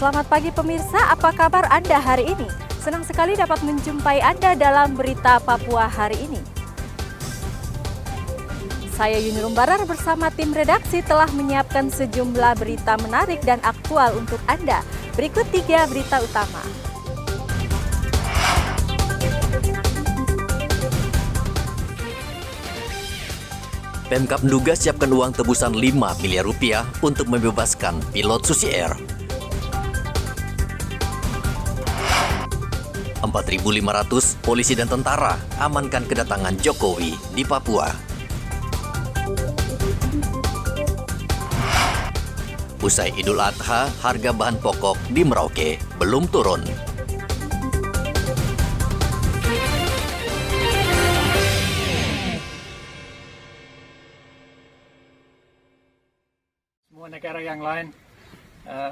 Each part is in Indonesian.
Selamat pagi pemirsa, apa kabar Anda hari ini? Senang sekali dapat menjumpai Anda dalam Berita Papua hari ini. Saya Yuni Rumbarar bersama tim redaksi telah menyiapkan sejumlah berita menarik dan aktual untuk Anda. Berikut 3 berita utama. Pemkab menduga siapkan uang tebusan 5 miliar rupiah untuk membebaskan pilot Susi Air. 4.500 polisi dan tentara amankan kedatangan Jokowi di Papua. Usai Idul Adha, harga bahan pokok di Merauke belum turun. Semua negara yang lain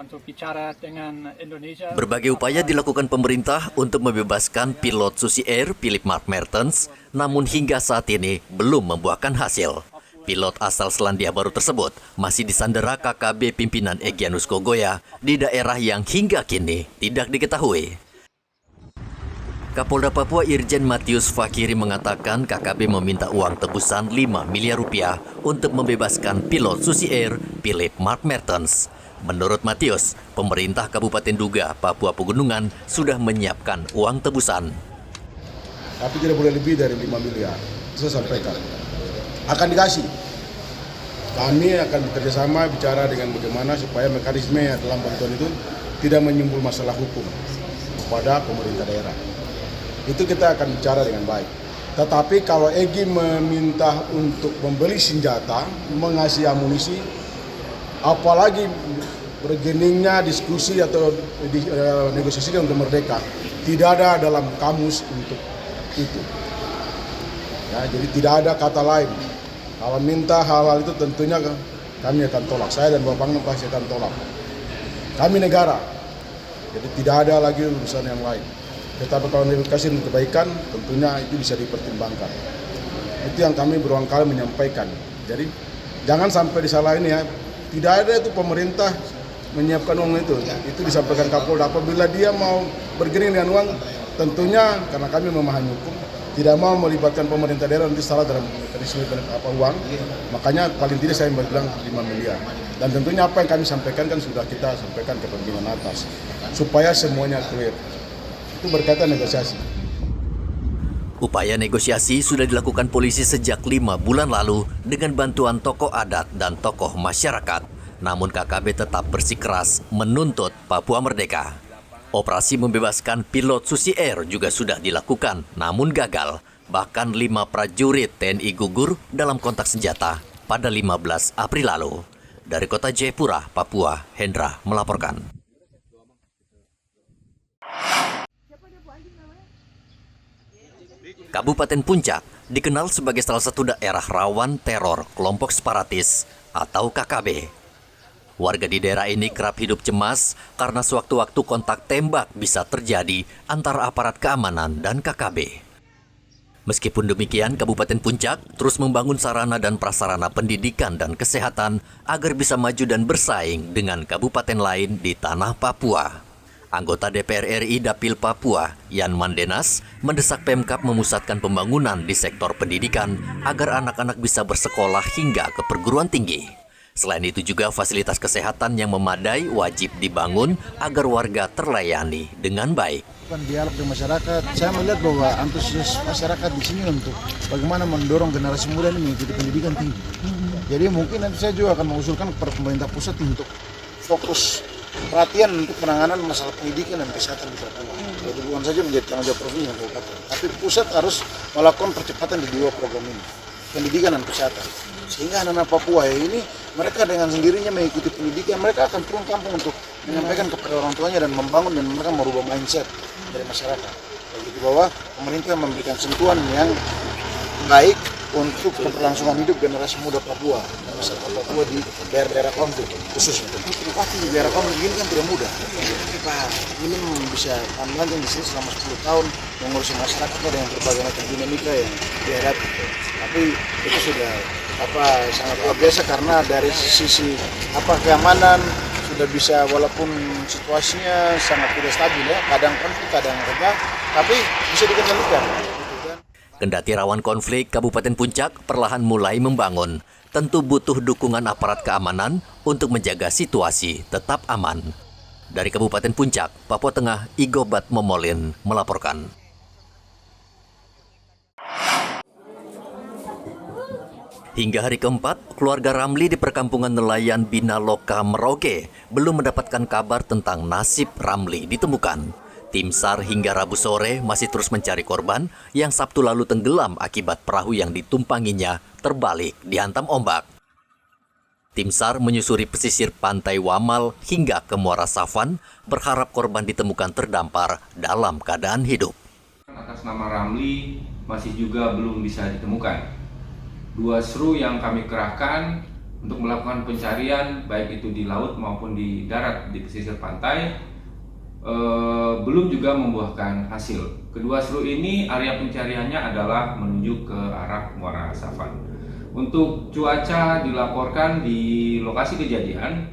untuk bicara dengan Indonesia. Berbagai upaya dilakukan pemerintah untuk membebaskan pilot Susi Air Philip Mark Mertens, namun hingga saat ini belum membuahkan hasil. Pilot asal Selandia Baru tersebut masih disandera KKB pimpinan Egyanus Kogoya di daerah yang hingga kini tidak diketahui. Kapolda Papua Irjen Matius Fakiri mengatakan KKB meminta uang tebusan 5 miliar rupiah untuk membebaskan pilot Susi Air Philip Mark Mertens. Menurut Matius, pemerintah Kabupaten Duga, Papua Pegunungan sudah menyiapkan uang tebusan. Tapi tidak boleh lebih dari 5 miliar, saya sampaikan. Akan dikasih. Kami akan bekerjasama bicara dengan bagaimana supaya mekanisme dalam bantuan itu tidak menyimbul masalah hukum kepada pemerintah daerah. Itu kita akan bicara dengan baik. Tetapi kalau Egy meminta untuk membeli senjata, mengasih amunisi, apalagi bergeningnya diskusi atau negosiasi untuk merdeka, tidak ada dalam kamus untuk itu. Ya, jadi tidak ada kata lain. Kalau minta hal-hal itu tentunya kami akan tolak. Saya dan Bapak Pangdam pasti akan tolak. Kami negara, jadi tidak ada lagi urusan yang lain. Tetapi kalau dikasih kebaikan, tentunya itu bisa dipertimbangkan. Itu yang kami berulang kali menyampaikan. Jadi jangan sampai disalahin ya. Tidak ada itu pemerintah menyiapkan uang itu. Itu disampaikan Kapolda. Apabila dia mau bergening dengan uang, tentunya karena kami memahami hukum, tidak mau melibatkan pemerintah daerah nanti salah dalam mekanisme uang. Makanya paling tidak saya bilang 5 miliar. Dan tentunya apa yang kami sampaikan kan sudah kita sampaikan ke pimpinan atas. Supaya semuanya clear. Itu berkaitan negosiasi. Upaya negosiasi sudah dilakukan polisi sejak 5 bulan lalu dengan bantuan tokoh adat dan tokoh masyarakat. Namun KKB tetap bersikeras menuntut Papua merdeka. Operasi membebaskan pilot Susi Air juga sudah dilakukan, namun gagal. Bahkan 5 prajurit TNI gugur dalam kontak senjata pada 15 April lalu. Dari kota Jayapura, Papua, Hendra melaporkan. Kabupaten Puncak dikenal sebagai salah satu daerah rawan teror kelompok separatis atau KKB. Warga di daerah ini kerap hidup cemas karena sewaktu-waktu kontak tembak bisa terjadi antara aparat keamanan dan KKB. Meskipun demikian, Kabupaten Puncak terus membangun sarana dan prasarana pendidikan dan kesehatan agar bisa maju dan bersaing dengan kabupaten lain di tanah Papua. Anggota DPR RI Dapil Papua, Yan Mandenas, mendesak Pemkab memusatkan pembangunan di sektor pendidikan agar anak-anak bisa bersekolah hingga ke perguruan tinggi. Selain itu juga fasilitas kesehatan yang memadai wajib dibangun agar warga terlayani dengan baik. Dialog dengan masyarakat, saya melihat bahwa antusias masyarakat di sini untuk bagaimana mendorong generasi muda ini mengikuti pendidikan tinggi. Jadi mungkin nanti saya juga akan mengusulkan kepada pemerintah pusat untuk fokus perhatian untuk penanganan masalah pendidikan dan kesehatan di Papua. Jadi bukan saja menjadi tanggung jawab provinsi dan kabupaten, tapi pusat harus melakukan percepatan di 2 program ini, pendidikan dan kesehatan. Sehingga anak-anak Papua ini mereka dengan sendirinya mengikuti pendidikan, mereka akan turun kampung untuk menyampaikan kepada orang tuanya dan membangun dan mereka merubah mindset dari masyarakat. Jadi bahwa pemerintah memberikan sentuhan yang baik untuk keberlangsungan hidup generasi muda Papua dan masyarakat Papua di daerah-daerah konflik khususnya. Tapi di daerah konflik ini kan tidak mudah. Pak, ini bisa tampil di sini selama 10 tahun mengurusi masyarakat dengan berbagai macam dinamika yang dihadapi. Tapi itu sudah sangat luar biasa karena dari sisi keamanan sudah bisa, walaupun situasinya sangat tidak stabil ya, kadang konflik, kadang reda, tapi bisa dikendalikan. Kendati rawan konflik, Kabupaten Puncak perlahan mulai membangun. Tentu butuh dukungan aparat keamanan untuk menjaga situasi tetap aman. Dari Kabupaten Puncak, Papua Tengah, Igobat Momolin melaporkan. Hingga hari keempat, keluarga Ramli di perkampungan nelayan Binaloka, Merauke belum mendapatkan kabar tentang nasib Ramli ditemukan. Tim SAR hingga Rabu sore masih terus mencari korban yang Sabtu lalu tenggelam akibat perahu yang ditumpanginya terbalik dihantam ombak. Tim SAR menyusuri pesisir pantai Wamal hingga ke Muara Safan berharap korban ditemukan terdampar dalam keadaan hidup. Atas nama Ramli masih juga belum bisa ditemukan. 2 SRU yang kami kerahkan untuk melakukan pencarian baik itu di laut maupun di darat di pesisir pantai belum juga membuahkan hasil. Kedua SRU ini area pencariannya adalah menuju ke arah Muara Safan. Untuk cuaca dilaporkan di lokasi kejadian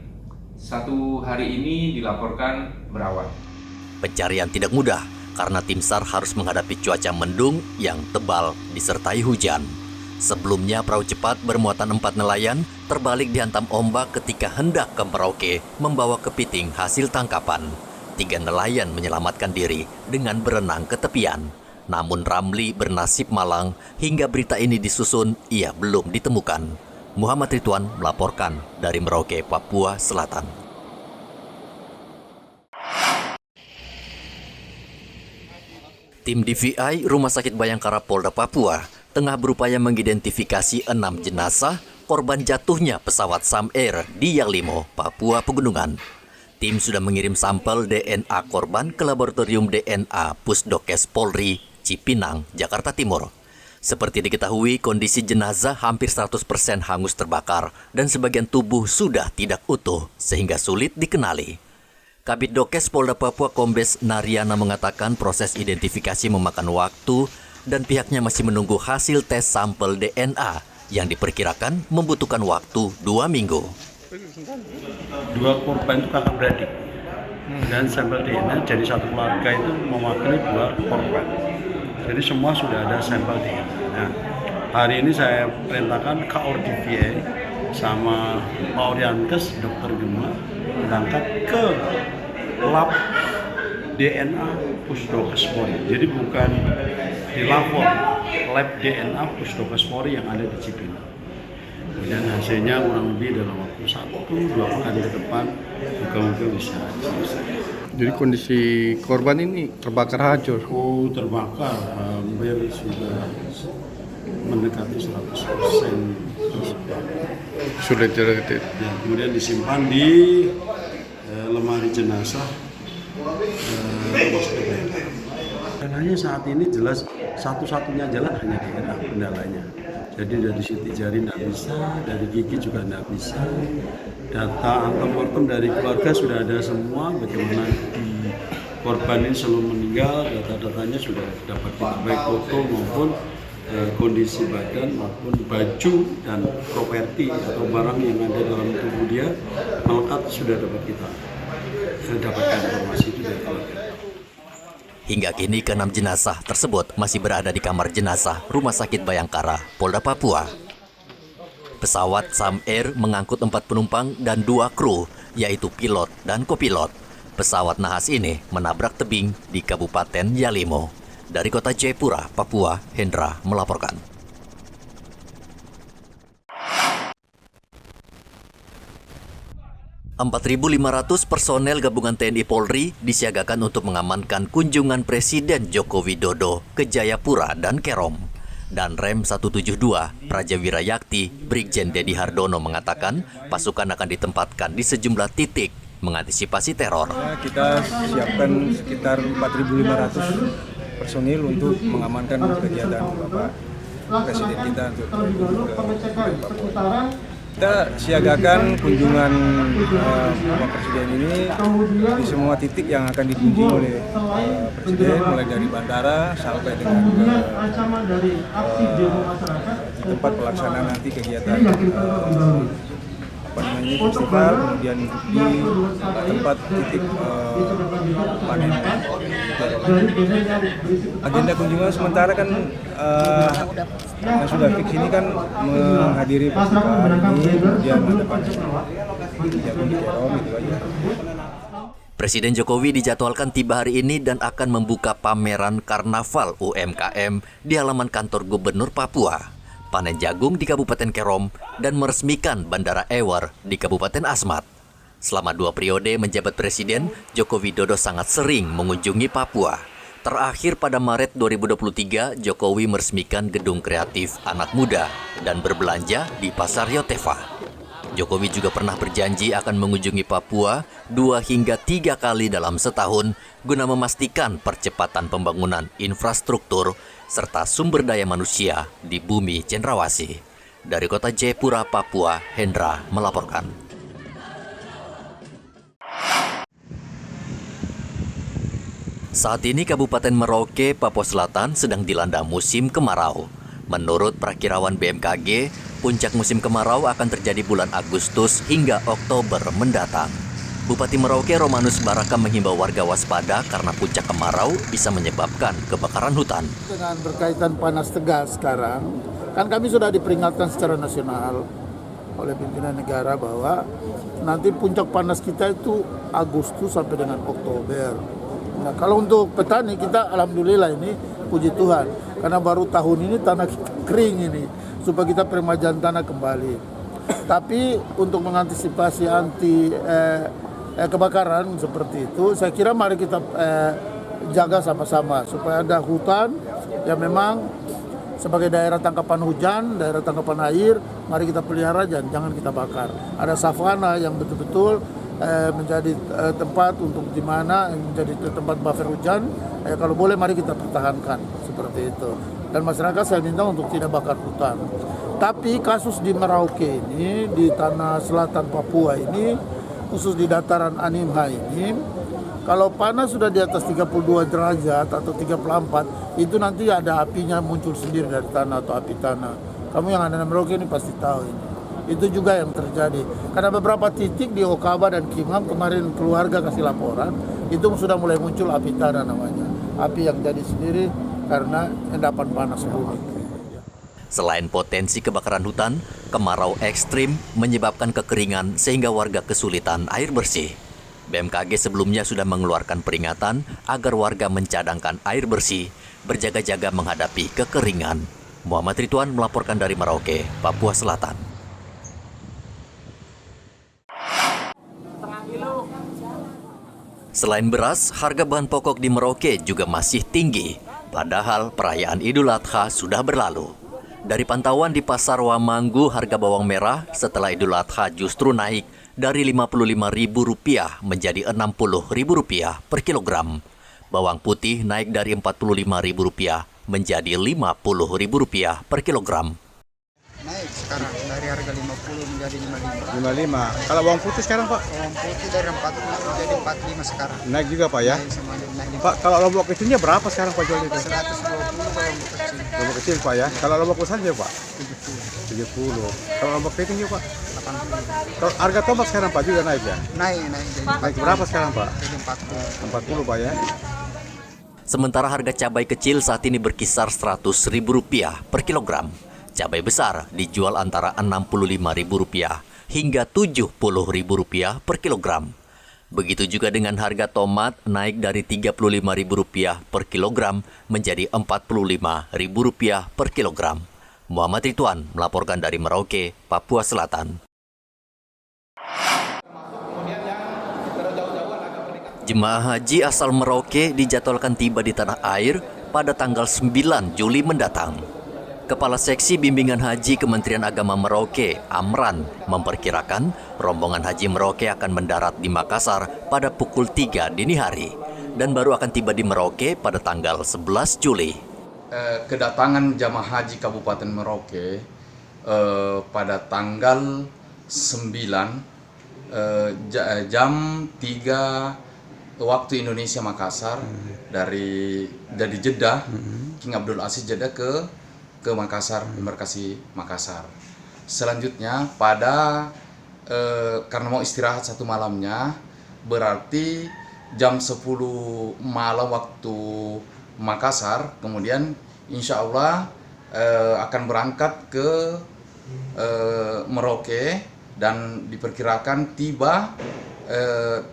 1 hari ini dilaporkan berawan. Pencarian tidak mudah karena tim SAR harus menghadapi cuaca mendung yang tebal disertai hujan. Sebelumnya perahu cepat bermuatan 4 nelayan terbalik dihantam ombak ketika hendak ke Merauke membawa kepiting hasil tangkapan. 3 nelayan menyelamatkan diri dengan berenang ke tepian. Namun Ramli bernasib malang hingga berita ini disusun ia belum ditemukan. Muhammad Ridwan melaporkan dari Merauke, Papua Selatan. Tim DVI Rumah Sakit Bayangkara Polda Papua tengah berupaya mengidentifikasi 6 jenazah korban jatuhnya pesawat Sam Air di Yalimo, Papua Pegunungan. Tim sudah mengirim sampel DNA korban ke Laboratorium DNA Pusdokes Polri, Cipinang, Jakarta Timur. Seperti diketahui, kondisi jenazah hampir 100% hangus terbakar dan sebagian tubuh sudah tidak utuh sehingga sulit dikenali. Kabid Dokes Polda Papua Kombes Nariana mengatakan proses identifikasi memakan waktu dan pihaknya masih menunggu hasil tes sampel DNA yang diperkirakan membutuhkan waktu 2 minggu. 2 korban itu kakak beradik dan sampel DNA jadi satu keluarga itu mewakili 2 korban. Jadi semua sudah ada sampel DNA. Nah, hari ini saya perintahkan KORDVA sama Pak Oriankes, Dr. Gemma berangkat ke lab DNA Pusdokes Polri. Jadi bukan di lapor, lab DNA Pusdokes Polri yang ada di Cipinang. Kemudian hasilnya kurang lebih dalam waktu 1-2 pekan ke depan moga-moga bisa selesai. Jadi kondisi korban ini terbakar hancur? Oh, terbakar, hampir sudah mendekati 100%. Sulit dideteksi. Ya, kemudian disimpan di lemari jenazah rumah sakit Bayangkara. Kendalanya saat ini jelas satu-satunya jalan hanya DNA kendalanya. Jadi dari sidik jari tidak bisa, dari gigi juga tidak bisa. Data antemortem dari keluarga sudah ada semua, bagaimana di korban ini sebelum meninggal, data-datanya sudah dapat kita baik foto maupun kondisi badan maupun baju dan properti atau barang yang ada dalam tubuh dia melekat sudah dapat kita dapatkan informasi itu dari keluarga. Hingga kini ke-6 jenazah tersebut masih berada di kamar jenazah Rumah Sakit Bayangkara, Polda Papua. Pesawat Sam Air mengangkut 4 penumpang dan 2 kru, yaitu pilot dan kopilot. Pesawat nahas ini menabrak tebing di Kabupaten Yalimo. Dari kota Jayapura, Papua, Hendra melaporkan. ...4.500 personel gabungan TNI Polri disiagakan untuk mengamankan kunjungan Presiden Joko Widodo ke Jayapura dan Kerom. Dan Rem 172, Praja Wirayakti, Brigjen Dedi Hardono mengatakan pasukan akan ditempatkan di sejumlah titik mengantisipasi teror. Kita siapkan sekitar 4.500 personil untuk mengamankan kegiatan Bapak Presiden kita untuk Papua. Kita siagakan kunjungan Bapak Presiden ini di semua titik yang akan dikunjungi oleh Presiden, mulai dari bandara sampai dengan tempat pelaksanaan nanti kegiatan festival, kemudian di tempat titik panen. Agenda kunjungan sementara kan yang sudah fix ini kan menghadiri festival ini, kemudian ada panen jagung di Kerom, itu aja. Presiden Jokowi dijadwalkan tiba hari ini dan akan membuka pameran Karnaval UMKM di halaman kantor Gubernur Papua, panen jagung di Kabupaten Kerom, dan meresmikan Bandara Ewer di Kabupaten Asmat. Selama 2 periode menjabat Presiden, Joko Widodo sangat sering mengunjungi Papua. Terakhir pada Maret 2023, Jokowi meresmikan Gedung Kreatif Anak Muda dan berbelanja di Pasar Yotefa. Jokowi juga pernah berjanji akan mengunjungi Papua 2 hingga 3 kali dalam setahun guna memastikan percepatan pembangunan infrastruktur serta sumber daya manusia di bumi cendrawasih. Dari kota Jayapura, Papua, Hendra melaporkan. Saat ini Kabupaten Merauke, Papua Selatan sedang dilanda musim kemarau. Menurut perakirawan BMKG, puncak musim kemarau akan terjadi bulan Agustus hingga Oktober mendatang. Bupati Merauke Romanus Baraka menghimbau warga waspada karena puncak kemarau bisa menyebabkan kebakaran hutan. Dengan berkaitan panas tegas sekarang, kan kami sudah diperingatkan secara nasional oleh pimpinan negara bahwa nanti puncak panas kita itu Agustus sampai dengan Oktober. Nah, kalau untuk petani kita alhamdulillah ini puji Tuhan, karena baru tahun ini tanah kita kering ini, supaya kita peremajaan tanah kembali. Tapi untuk mengantisipasi anti kebakaran seperti itu, saya kira mari kita jaga sama-sama supaya ada hutan yang memang sebagai daerah tangkapan hujan, daerah tangkapan air, mari kita pelihara jangan kita bakar. Ada savana yang betul-betul menjadi tempat untuk di mana menjadi tempat buffer hujan. Kalau boleh mari kita pertahankan seperti itu. Dan masyarakat saya minta untuk tidak bakar hutan. Tapi kasus di Merauke ini, di tanah selatan Papua ini, khusus di dataran Animha ini, kalau panas sudah di atas 32 derajat atau 34, itu nanti ada apinya muncul sendiri dari tanah atau api tanah. Kamu yang ada di Merauke ini pasti tahu ini. Itu juga yang terjadi. Karena beberapa titik di Okaba dan Kimham kemarin keluarga kasih laporan, itu sudah mulai muncul api tanah namanya. Api yang jadi sendiri karena endapan panas bumi. Selain potensi kebakaran hutan, kemarau ekstrim menyebabkan kekeringan sehingga warga kesulitan air bersih. BMKG sebelumnya sudah mengeluarkan peringatan agar warga mencadangkan air bersih, berjaga-jaga menghadapi kekeringan. Muhammad Ridwan melaporkan dari Merauke, Papua Selatan. Selain beras, harga bahan pokok di Merauke juga masih tinggi, padahal perayaan Idul Adha sudah berlalu. Dari pantauan di Pasar Wamanggu, harga bawang merah setelah Idul Adha justru naik dari Rp55.000 menjadi Rp60.000 per kilogram. Bawang putih naik dari Rp45.000 menjadi Rp50.000 per kilogram. Naik sekarang dari harga 50 menjadi 55. 55. Kalau bawang putih sekarang, Pak? Bawang putih dari 40 menjadi 45 sekarang. Naik juga, Pak, ya? Naik semuanya, naik. Pak, kalau lombok kecilnya berapa sekarang, Pak, jual itu? 120 bawang kecil. Lombok kecil, Pak, ya? Kalau lombok besar ya, Pak? 70. 70. Kalau lombok keriting ya, Pak? 80. Kalau harga tomat sekarang, Pak, juga naik ya? Naik. Jadi naik berapa sekarang, Pak? Jadi 40. 40, Pak, ya? Sementara harga cabai kecil saat ini berkisar Rp100.000 per kilogram. Cabai besar dijual antara Rp65.000 hingga Rp70.000 per kilogram. Begitu juga dengan harga tomat naik dari Rp35.000 per kilogram menjadi Rp45.000 per kilogram. Muhammad Ridwan melaporkan dari Merauke, Papua Selatan. Jemaah haji asal Merauke dijadwalkan tiba di tanah air pada tanggal 9 Juli mendatang. Kepala Seksi Bimbingan Haji Kementerian Agama Merauke, Amran, memperkirakan rombongan haji Merauke akan mendarat di Makassar pada pukul 3 dini hari dan baru akan tiba di Merauke pada tanggal 11 Juli. Kedatangan jamaah haji Kabupaten Merauke pada tanggal 9 jam 3 waktu Indonesia Makassar dari Jeddah, King Abdul Aziz Jeddah ke Makassar, embarkasi Makassar. Selanjutnya pada karena mau istirahat satu malamnya, berarti jam 10 malam waktu Makassar, kemudian insya Allah akan berangkat ke Merauke dan diperkirakan tiba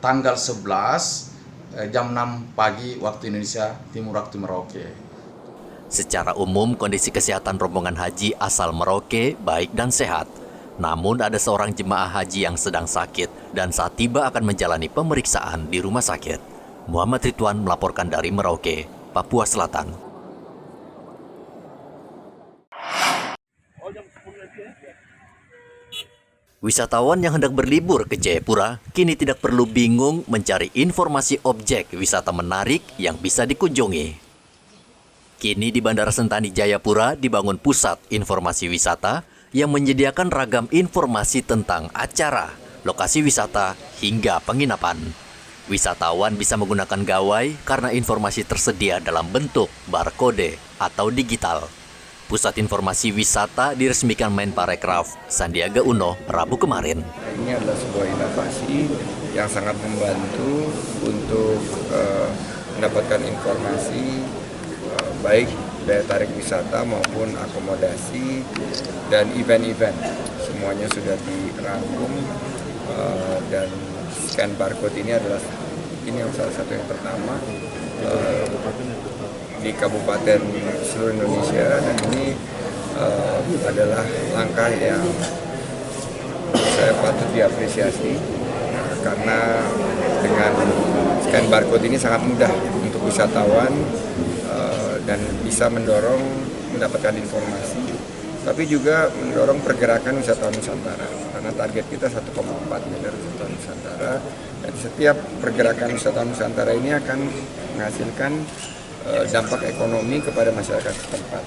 tanggal 11 jam 6 pagi waktu Indonesia Timur waktu Merauke. Secara umum, kondisi kesehatan rombongan haji asal Merauke baik dan sehat. Namun ada seorang jemaah haji yang sedang sakit dan saat tiba akan menjalani pemeriksaan di rumah sakit. Muhammad Ridwan melaporkan dari Merauke, Papua Selatan. Wisatawan yang hendak berlibur ke Jayapura kini tidak perlu bingung mencari informasi objek wisata menarik yang bisa dikunjungi. Kini di Bandara Sentani Jayapura dibangun pusat informasi wisata yang menyediakan ragam informasi tentang acara, lokasi wisata, hingga penginapan. Wisatawan bisa menggunakan gawai karena informasi tersedia dalam bentuk barcode atau digital. Pusat informasi wisata diresmikan Menparekraf Sandiaga Uno Rabu kemarin. Ini adalah sebuah inovasi yang sangat membantu untuk mendapatkan informasi baik daya tarik wisata maupun akomodasi dan event-event. Semuanya sudah dirangkum dan scan barcode ini adalah salah satu yang pertama di kabupaten seluruh Indonesia, dan ini adalah langkah yang saya patut diapresiasi karena dengan scan barcode ini sangat mudah untuk wisatawan dan bisa mendapatkan informasi, tapi juga mendorong pergerakan wisatawan Nusantara, karena target kita 1,4 miliar wisatawan Nusantara, dan setiap pergerakan wisatawan Nusantara ini akan menghasilkan dampak ekonomi kepada masyarakat setempat,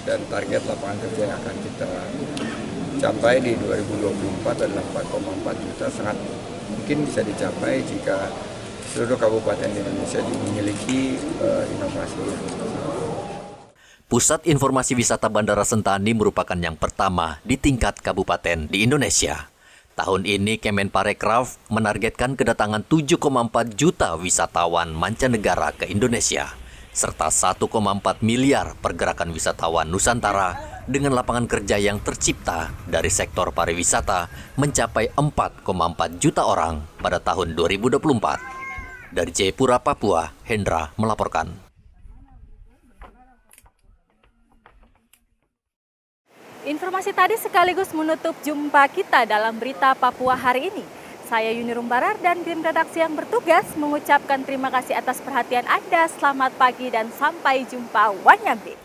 dan target lapangan kerja yang akan kita capai di 2024 adalah 4,4 juta, sangat mungkin bisa dicapai jika seluruh kabupaten di Indonesia memiliki inovasi. Pusat Informasi Wisata Bandara Sentani merupakan yang pertama di tingkat kabupaten di Indonesia. Tahun ini Kemenparekraf menargetkan kedatangan 7,4 juta wisatawan mancanegara ke Indonesia, serta 1,4 miliar pergerakan wisatawan Nusantara dengan lapangan kerja yang tercipta dari sektor pariwisata mencapai 4,4 juta orang pada tahun 2024. Dari Jayapura, Papua, Hendra melaporkan. Informasi tadi sekaligus menutup jumpa kita dalam berita Papua hari ini. Saya Yuni Rumbarar dan tim redaksi yang bertugas mengucapkan terima kasih atas perhatian Anda. Selamat pagi dan sampai jumpa. Wanyambe.